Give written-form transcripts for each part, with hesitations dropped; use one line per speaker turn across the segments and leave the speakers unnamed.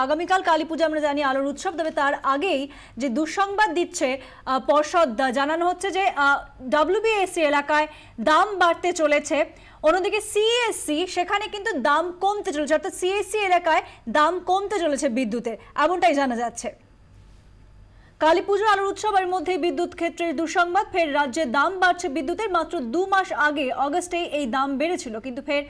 আগামীকাল কালী পূজা আমরা জানি আলোর উৎসব, তবে তার আগেই যে দুঃসংবাদ দিচ্ছে পর্ষদ, জানানো হচ্ছে যে ডব্লিউবিএসসি এলাকায় দাম বাড়তে চলেছে। অন্যদিকে সিএসসি সেখানে কিন্তু দাম কমতে চলেছে, অর্থাৎ সিএসসি এলাকায় দাম কমতে চলেছে বিদ্যুতের, এমনটাই জানা যাচ্ছে। কালী পুজো আলোর উৎসবের মধ্যে বিদ্যুৎ ক্ষেত্রের দুঃসংবাদ, ফের রাজ্যে দাম বাড়ছে বিদ্যুতের। মাত্র 2 মাস আগে অগস্টে এই দাম বেড়েছিল, কিন্তু ফের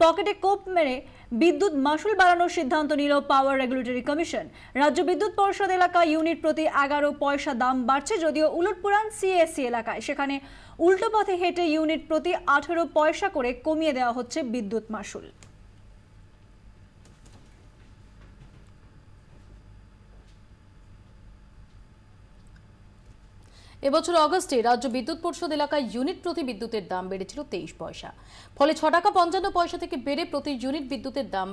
পকেটে কোপ মেরে বিদ্যুৎ মাসুল বাড়ানোর সিদ্ধান্ত নিল পাওয়ার রেগুলেটরি কমিশন। রাজ্য বিদ্যুৎ পরিষদ এলাকায় ইউনিট প্রতি 11 পয়সা দাম বাড়ছে, যদিও উলটপুরান সিএসসি এলাকায় সেখানে উল্টো পথে হেঁটে ইউনিট প্রতি 18 পয়সা করে কমিয়ে দেওয়া হচ্ছে বিদ্যুৎ মাসুল।
এবছর অগস্টে রাজ্য বিদ্যুৎ পরিষদ এলাকায় ইউনিট প্রতি বিদ্যুতের দাম বেড়েছিল 23 পয়সা। ফলে 6 টাকা 55 পয়সা থেকে বেড়ে প্রতি ইউনিট বিদ্যুতের দাম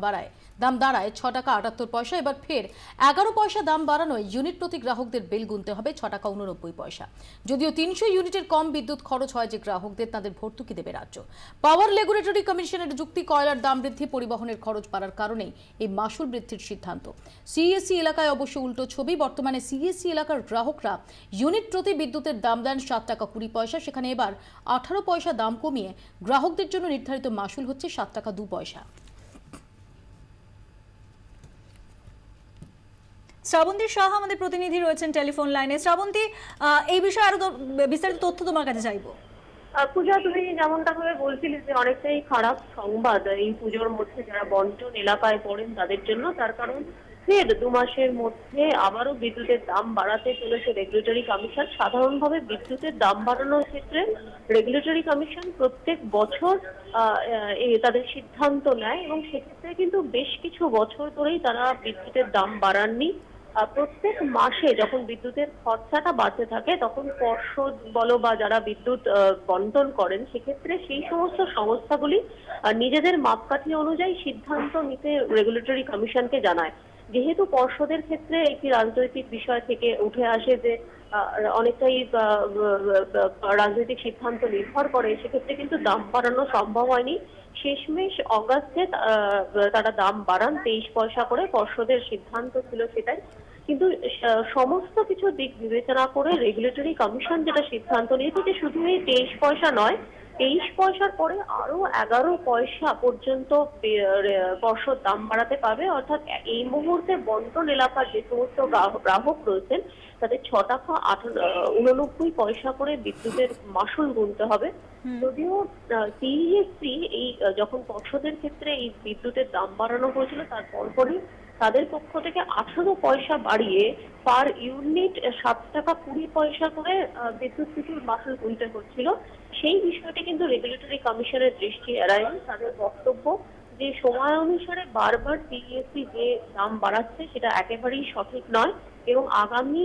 দাঁড়ায় 6 টাকা 78 পয়সা। এবার ফের 11 পয়সা দাম বাড়ানোয় ইউনিট প্রতি গ্রাহকদের বিল গুনতে হবে 6 টাকা 89 পয়সা। যদিও 300 ইউনিটের কম বিদ্যুৎ খরচ হয় যে গ্রাহকদের, তাদের ভর্তুকি দেবে রাজ্য। পাওয়ার রেগুলেটরি কমিশনের যুক্তি, কয়লার দাম বৃদ্ধি, পরিবহনের খরচ বাড়ার কারণেই এই মাসুল বৃদ্ধির সিদ্ধান্ত। সিএসসি এলাকায় অবশ্য উল্টো ছবি। বর্তমানে সিএসসি এলাকার গ্রাহকরা ইউনিট প্রতি বিদ্যুতের দাম দেন 7 টাকা 20 পয়সা, সেখানে এবার 18 পয়সা দাম কমিয়ে গ্রাহকদের জন্য নির্ধারিত মাসুল হচ্ছে 7 টাকা 2 পয়সা।
শ্রাবন্তী সাহা আমাদের প্রতিনিধি রয়েছেন টেলিফোন লাইনে। শ্রাবন্তী, এই বিষয়ে আরো বিস্তারিত তথ্য তোমার কাছে চাইবো।
পূজা, তুমি যেমনটা ভাবে বলছিলে যে অনেকটাই খারাপ সংবাদ এই পুজোর মধ্যে যারা বন্টন এলাকায় পড়েন তাদের জন্য। তার কারণ ফের 2 মাসের মধ্যে আবারও বিদ্যুতের দাম বাড়াতে চলেছে রেগুলেটরি কমিশন। সাধারণভাবে বিদ্যুতের দাম বাড়ানোর ক্ষেত্রে রেগুলেটরি কমিশন প্রত্যেক বছর তাদের সিদ্ধান্ত নেয় এবং সেক্ষেত্রে কিন্তু বেশ কিছু বছর ধরেই তারা বিদ্যুতের দাম বাড়াননি। প্রত্যেক মাসে যখন বিদ্যুতের খরচাটা বাড়তে থাকে তখন পর্ষদ বলো বা যারা বিদ্যুৎ বন্টন করেন সেক্ষেত্রে সেই সমস্ত সংস্থাগুলি নিজেদের মাপকাঠি অনুযায়ী সিদ্ধান্ত নিতে রেগুলেটরি কমিশনকে জানায়। যেহেতু পর্ষদের ক্ষেত্রে একটি রাজনৈতিক বিষয় থেকে উঠে আসে যে অনেকটাই রাজনৈতিক সিদ্ধান্ত নির্ভর করে, সেক্ষেত্রে কিন্তু দাম বাড়ানো সম্ভব হয়নি। শেষমেশ অগাস্টে তারা দাম বাড়ান 23 পয়সা করে, পর্ষদের সিদ্ধান্ত ছিল সেটাই। কিন্তু সমস্ত কিছু দিক বিবেচনা করে রেগুলেটরি কমিশন যেটা সিদ্ধান্ত নিয়েছে যে শুধু এই 23 পয়সা নয়, 23 পয়সার পরে আরো 11 পয়সা পর্যন্ত পর্ষদ দাম বাড়াতে পারবে। অর্থাৎ এই মুহূর্তে বন্টন এলাকার যে সমস্ত গ্রাহক রয়েছেন তাদের 6 টাকা 89 পয়সা করে বিদ্যুতের মাসুল গুনতে হবে। যদিও সিএসসি এই যখন পর্ষদের ক্ষেত্রে এই বিদ্যুতের দাম বাড়ানো হয়েছিল তার পরপরই তাদের পক্ষ থেকে 18 পয়সা বাড়িয়ে পার ইউনিট 7 টাকা 20 পয়সা করে বিদ্যুৎ বিলের মাসুল গুনতে হচ্ছিল। সেই বিষয়টি কিন্তু রেগুলেটরি কমিশনের দৃষ্টি এড়ায়নি। তাদের বক্তব্য যে সময় অনুসারে বারবার সিএসসি যে দাম বাড়াচ্ছে সেটা একেবারেই সঠিক নয় এবং আগামী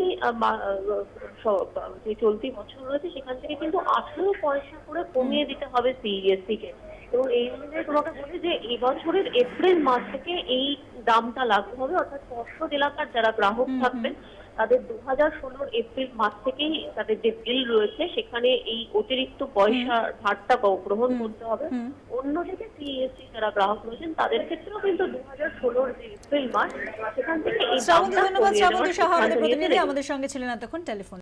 যে চলতি বছর রয়েছে সেখান থেকে কিন্তু 18 পয়সা করে কমিয়ে দিতে হবে সিএসসি কে। এবং এই অনুযায়ী তোমাকে বলি যে এবছরের এপ্রিল মাস থেকে এই দামটা লাগু হবে। অর্থাৎ পর্ষদ এলাকার যারা গ্রাহক থাকবেন তাদের 2016 এপ্রিল মাস থেকেই তাদের যে বিল রয়েছে সেখানে এই অতিরিক্ত পয়সার ভারটা গ্রহণ করতে হবে। অন্যদিকে সিএসসি যারা গ্রাহক রয়েছেন তাদের ক্ষেত্রেও কিন্তু 2016 যে এপ্রিল মাস সেখান থেকে এই দামটা কমিয়ে দেওয়ার সিদ্ধান্ত নিয়েছে।
আমাদের সঙ্গে ছিলেন এতক্ষণ টেলিফোন।